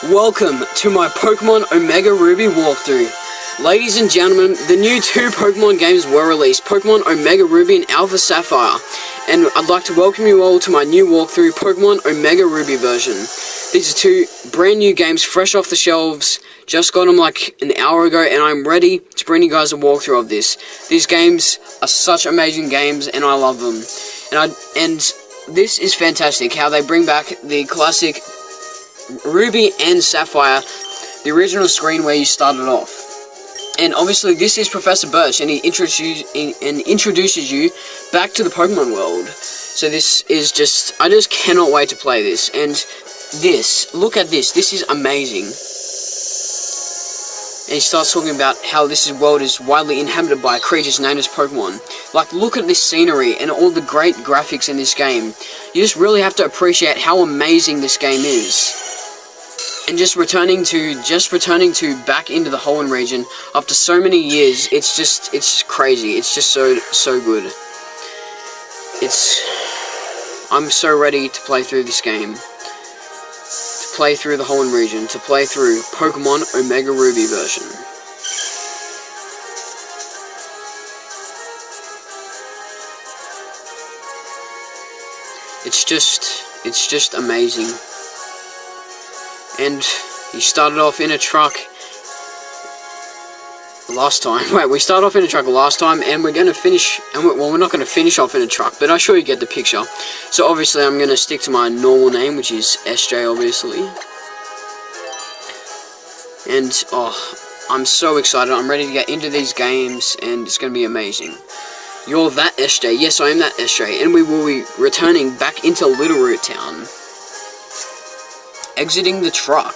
Welcome to my Pokemon Omega Ruby walkthrough. Ladies and gentlemen, the new two Pokemon games were released, Pokemon Omega Ruby and Alpha Sapphire, and I'd like to welcome you all to my new walkthrough, Pokemon Omega Ruby version. These are two brand new games fresh off the shelves, just got them like an hour ago, and I'm ready to bring you guys a walkthrough of this. These games are such amazing games, and I love them. And this is fantastic, how they bring back the classic Ruby and Sapphire, the original screen where you started off. And obviously this is Professor Birch, and he introduces you back to the Pokemon world. So this is just, I just cannot wait to play this. And this, look at this is amazing. And he starts talking about how this world is widely inhabited by creatures known as Pokemon. Like, look at this scenery and all the great graphics in this game. You just really have to appreciate how amazing this game is. And just returning to back into the Hoenn region after so many years, it's just crazy. It's just so good. I'm so ready to play through this game. To play through the Hoenn region, to play through Pokemon Omega Ruby version. It's just amazing. And he started off in a truck last time. Wait, we started off in a truck last time, and we're going to finish, well, we're not going to finish off in a truck, but I'm sure you get the picture. So obviously I'm going to stick to my normal name, which is SJ, obviously. And, oh, I'm so excited. I'm ready to get into these games, and it's going to be amazing. You're that SJ. Yes, I am that SJ, and we will be returning back into Little Root Town. Exiting the truck.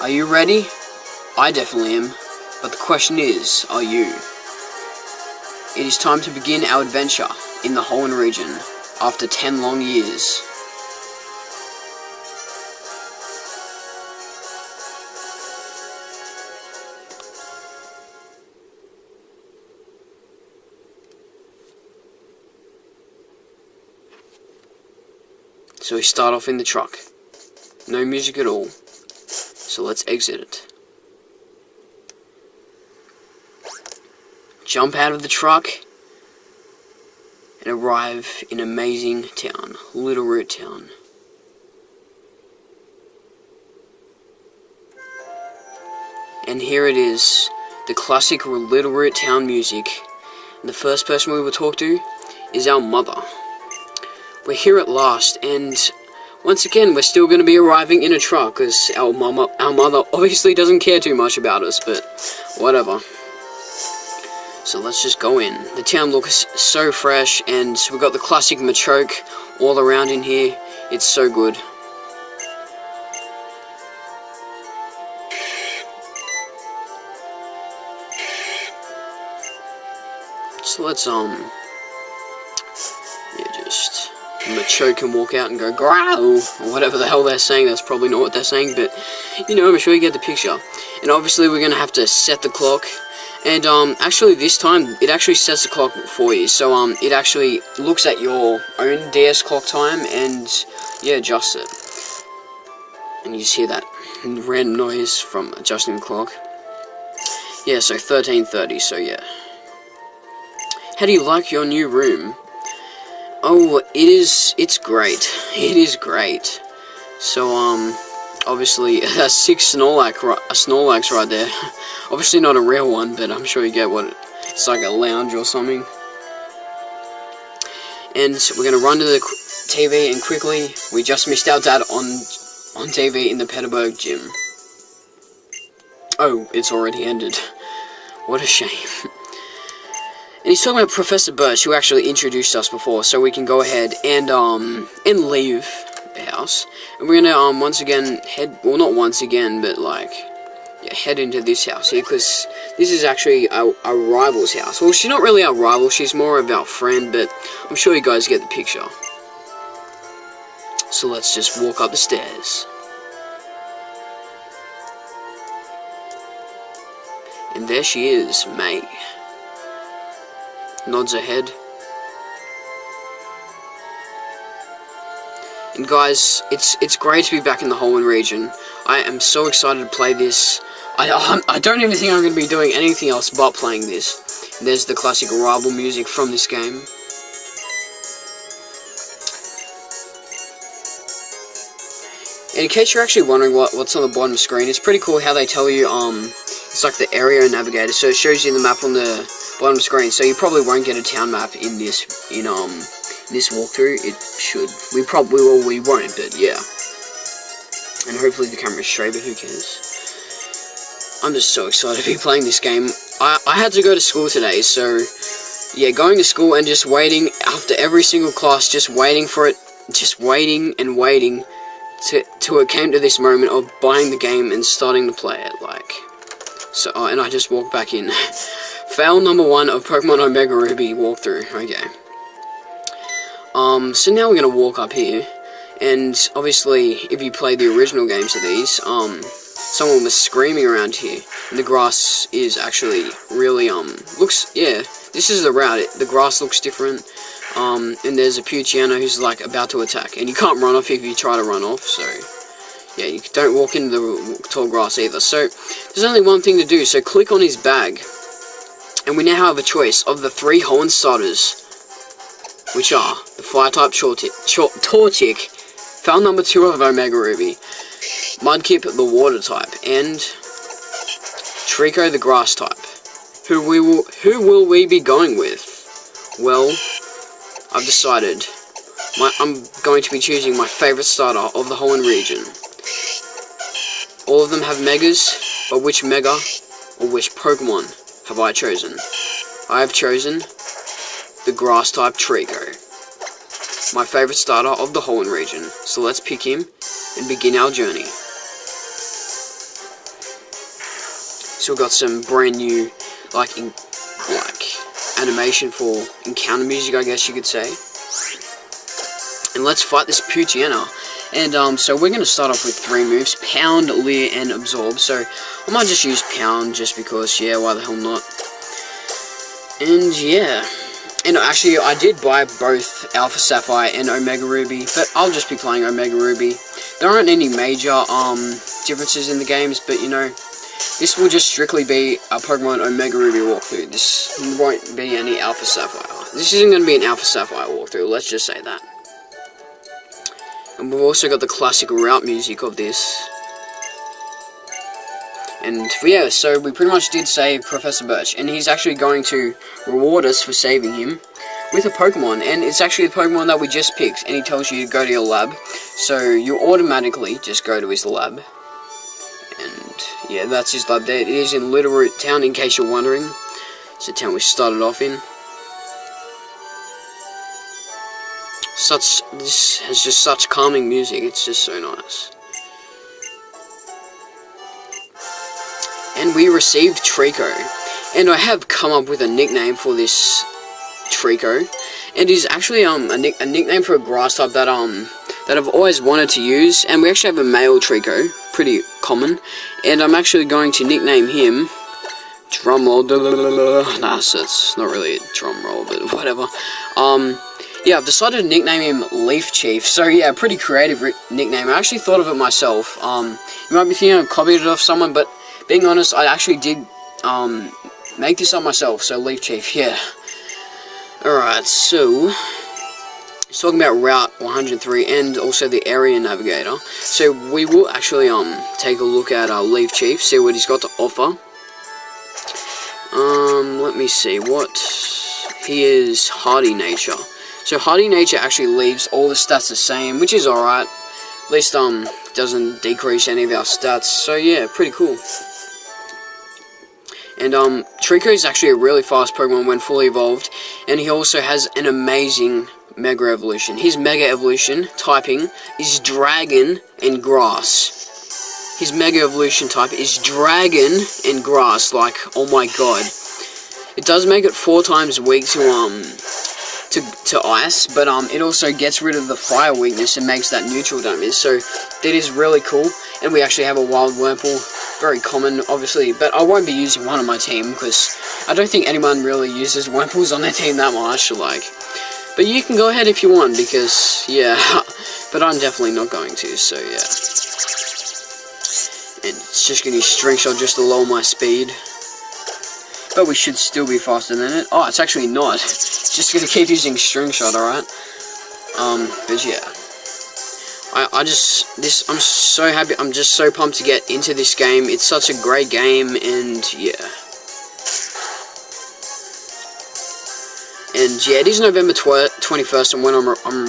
Are you ready? I definitely am. But the question is, are you? It is time to begin our adventure in the Hoenn region after 10 long years. So we start off in the truck. No music at all. So let's exit it. Jump out of the truck and arrive in amazing town, Little Root Town. And here it is, the classic Little Root Town music. And the first person we will talk to is our mother. We're here at last, and once again, we're still going to be arriving in a truck, because our mother obviously doesn't care too much about us, but whatever. So let's just go in. The town looks so fresh, and we've got the classic Machoke all around in here. It's so good. So let's, just Machoke can walk out and go growl, or whatever the hell they're saying. That's probably not what they're saying, but you know, I'm sure you get the picture. And obviously we're gonna have to set the clock, and actually this time it actually sets the clock for you, so it actually looks at your own DS clock time and yeah, adjusts it. And you just hear that random noise from adjusting the clock. Yeah, so 13:30, so yeah. How do you like your new room? Oh, it's great. It is great. So, obviously, that's 6 Snorlax right there. Obviously not a real one, but I'm sure you get what it's like, a lounge or something. And we're gonna run to the TV, and quickly, we just missed our dad on TV in the Peterburg gym. Oh, it's already ended. What a shame. And he's talking about Professor Birch, who actually introduced us before, so we can go ahead and leave the house. And we're gonna, once again, well, not once again, but, like, yeah, head into this house here, because this is actually our rival's house. Well, she's not really our rival, she's more of our friend, but I'm sure you guys get the picture. So let's just walk up the stairs. And there she is, May. Nods her head. And guys, it's great to be back in the Hoenn region. I am so excited to play this. I don't even think I'm going to be doing anything else but playing this. And there's the classic rival music from this game. And in case you're actually wondering what's on the bottom screen, it's pretty cool how they tell you, it's like the area navigator, so it shows you the map on the bottom screen. So you probably won't get a town map in this, this walkthrough. It should. We probably will, we won't, but yeah. And hopefully the camera's straight, but who cares? I'm just so excited to be playing this game. I had to go to school today, so yeah, going to school and just waiting after every single class, just waiting for it, just waiting and waiting till it came to this moment of buying the game and starting to play it, like. So, and I just walked back in. Fail number 1 of Pokemon Omega Ruby walkthrough. Okay. So now we're gonna walk up here, and obviously, if you play the original games of these, someone was screaming around here, and the grass is actually really, yeah, this is the route. The grass looks different, and there's a Poochyena who's, like, about to attack, and you can't run off if you try to run off, so, yeah, you don't walk into the tall grass either. So, there's only one thing to do, so click on his bag, and we now have a choice of the 3 Hoenn starters, which are the Fire-type Torchic, foul number 2 of Omega Ruby, Mudkip the Water-type, and Trico the Grass-type. Who will we be going with? Well, I've decided. I'm going to be choosing my favourite starter of the Hoenn region. All of them have Megas, but which Mega or which Pokemon have I chosen? I have chosen the Grass-type Trico, my favourite starter of the Hoenn region. So let's pick him and begin our journey. So we've got some brand new, like animation for encounter music, I guess you could say. And let's fight this Poochyena. And so we're going to start off with 3 moves: Pound, Leer, and Absorb. So I might just use Pound just because, yeah, why the hell not? And yeah. And actually, I did buy both Alpha Sapphire and Omega Ruby, but I'll just be playing Omega Ruby. There aren't any major differences in the games, but you know, this will just strictly be a Pokemon Omega Ruby walkthrough. This won't be any Alpha Sapphire. This isn't going to be an Alpha Sapphire walkthrough, let's just say that. And we've also got the classic route music of this. And yeah, so we pretty much did save Professor Birch, and he's actually going to reward us for saving him with a Pokemon, and it's actually the Pokemon that we just picked, and he tells you to go to your lab, so you automatically just go to his lab. And yeah, that's his lab there. It is in Little Root Town, in case you're wondering. It's the town we started off in. This has just such calming music, it's just so nice. And we received Trico, and I have come up with a nickname for this Trico, and it's actually a nickname for a grass type that I've always wanted to use. And we actually have a male Trico, pretty common, and I'm actually going to nickname him, drumroll, nah, so it's not really a drum roll, but whatever. Yeah, I've decided to nickname him Leaf Chief. So yeah, pretty creative nickname. I actually thought of it myself. You might be thinking I copied it off someone, but being honest, I actually did make this up myself. So Leaf Chief, yeah. Alright, so it's talking about Route 103 and also the Area Navigator. So we will actually take a look at Leaf Chief, see what he's got to offer. Let me see what he is. Hardy Nature. So Hardy Nature actually leaves all the stats the same, which is alright. At least doesn't decrease any of our stats. So yeah, pretty cool. And Trico is actually a really fast Pokemon when fully evolved, and he also has an amazing Mega Evolution. His Mega Evolution typing is Dragon and Grass. His Mega Evolution type is Dragon and Grass. Like, oh my god. It does make it 4 times weak to ice, but it also gets rid of the fire weakness and makes that neutral damage. So that is really cool. And we actually have a wild Wurmple, very common, obviously, but I won't be using one on my team because I don't think anyone really uses Wurmples on their team that much. Like, but you can go ahead if you want, because yeah, but I'm definitely not going to, so yeah. And it's just going to use String Shot just to lower my speed. But we should still be faster than it. Oh, it's actually not. It's just going to keep using String Shot, alright? But yeah. I'm so happy, I'm just so pumped to get into this game. It's such a great game, and yeah. And yeah, it is November 21st, and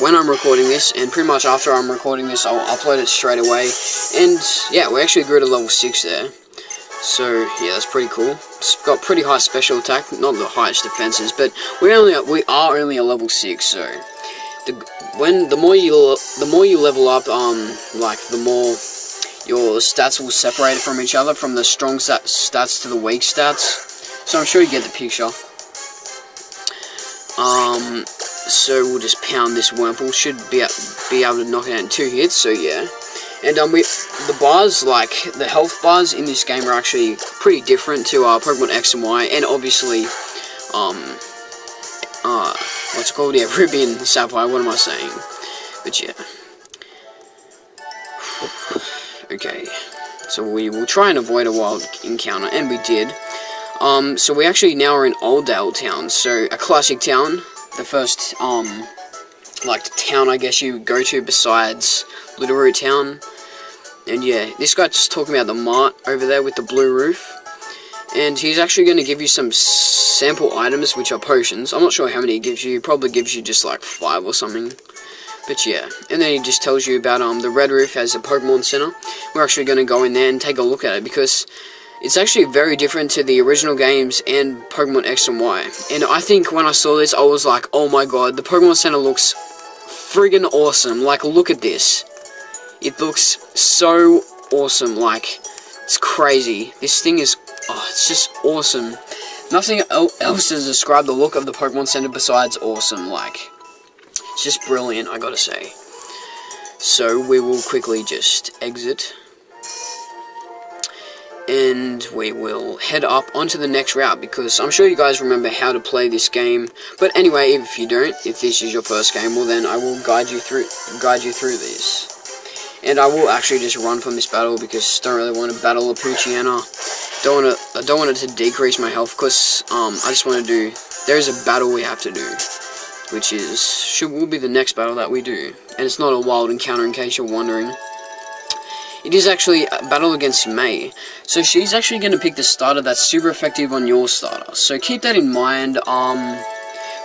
when I'm recording this, and pretty much after I'm recording this, I'll upload it straight away. And yeah, we actually grew to level 6 there. So yeah, that's pretty cool. It's got pretty high special attack, not the highest defenses, but we are only a level 6, so the more you level up, like the more your stats will separate from each other, from the strong stats to the weak stats. So I'm sure you get the picture. So we'll just pound this Wurmple. Should be able to knock it out in 2 hits. So yeah, and the bars, like the health bars in this game, are actually pretty different to Pokemon X and Y, and obviously, what's it called? Yeah, Ruby and Sapphire. What am I saying? But yeah. Okay, so we will try and avoid a wild encounter, and we did. So we actually now are in Oldale Town, so a classic town. The first, like, town I guess you go to besides Little Root Town. And yeah, this guy's just talking about the mart over there with the blue roof. And he's actually going to give you some sample items, which are potions. I'm not sure how many he gives you. He probably gives you just like 5 or something. But yeah, and then he just tells you about the Red Roof has a Pokemon Center. We're actually going to go in there and take a look at it, because it's actually very different to the original games and Pokemon X and Y. And I think when I saw this, I was like, oh my god, the Pokemon Center looks friggin' awesome. Like, look at this. It looks so awesome. Like, it's crazy. This thing is, oh, it's just awesome. Nothing else to describe the look of the Pokemon Center besides awesome. Like, it's just brilliant, I gotta say. So we will quickly just exit, and we will head up onto the next route, because I'm sure you guys remember how to play this game. But anyway, if you don't, if this is your first game, well then I will guide you through this. And I will actually just run from this battle, because I don't really want to battle a Poochyena. I don't want it to decrease my health, because I just want to do. There is a battle we have to do, which will be the next battle that we do, and it's not a wild encounter in case you're wondering. It is actually a battle against May, so she's actually going to pick the starter that's super effective on your starter, so keep that in mind.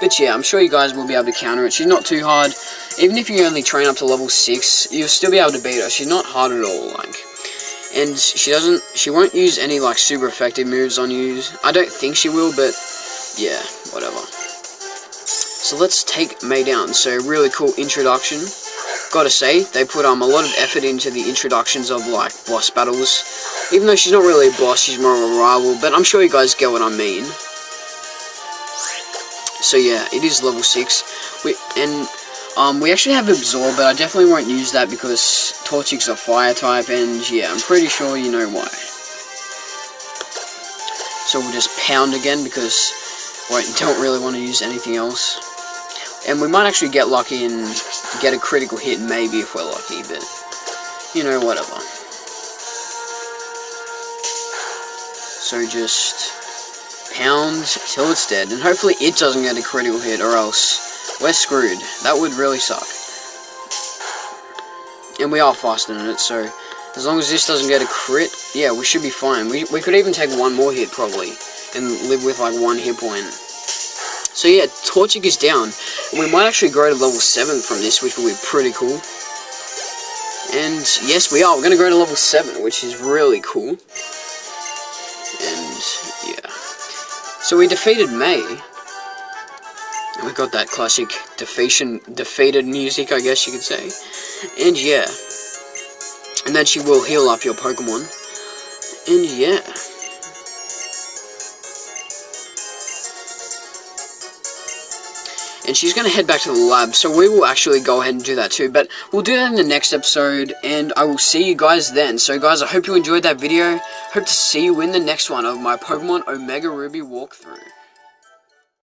But yeah, I'm sure you guys will be able to counter it. She's not too hard. Even if you only train up to level 6, you'll still be able to beat her. She's not hard at all, like. And she won't use any, like, super effective moves on you. I don't think she will, but yeah, whatever. So let's take May down. So really cool introduction. Gotta say, they put a lot of effort into the introductions of, like, boss battles. Even though she's not really a boss, she's more of a rival, but I'm sure you guys get what I mean. So yeah, it is level 6. We actually have Absorb, but I definitely won't use that because Torchic's a fire type, and yeah, I'm pretty sure you know why. So we'll just pound again, because we don't really want to use anything else. And we might actually get lucky and get a critical hit, maybe, if we're lucky, but, you know, whatever. So just pound till it's dead, and hopefully it doesn't get a critical hit, or else we're screwed. That would really suck. And we are faster than it, so as long as this doesn't get a crit, yeah, we should be fine. We could even take one more hit, probably, and live with, like, 1 hit point. So yeah, Torchic is down. We might actually grow to level 7 from this, which will be pretty cool. And yes, we are. We're going to grow to level 7, which is really cool. And yeah. So we defeated May. And we got that classic defeated music, I guess you could say. And yeah. And then she will heal up your Pokemon. And yeah. And she's going to head back to the lab, so we will actually go ahead and do that too. But we'll do that in the next episode, and I will see you guys then. So guys, I hope you enjoyed that video. Hope to see you in the next one of my Pokemon Omega Ruby walkthrough.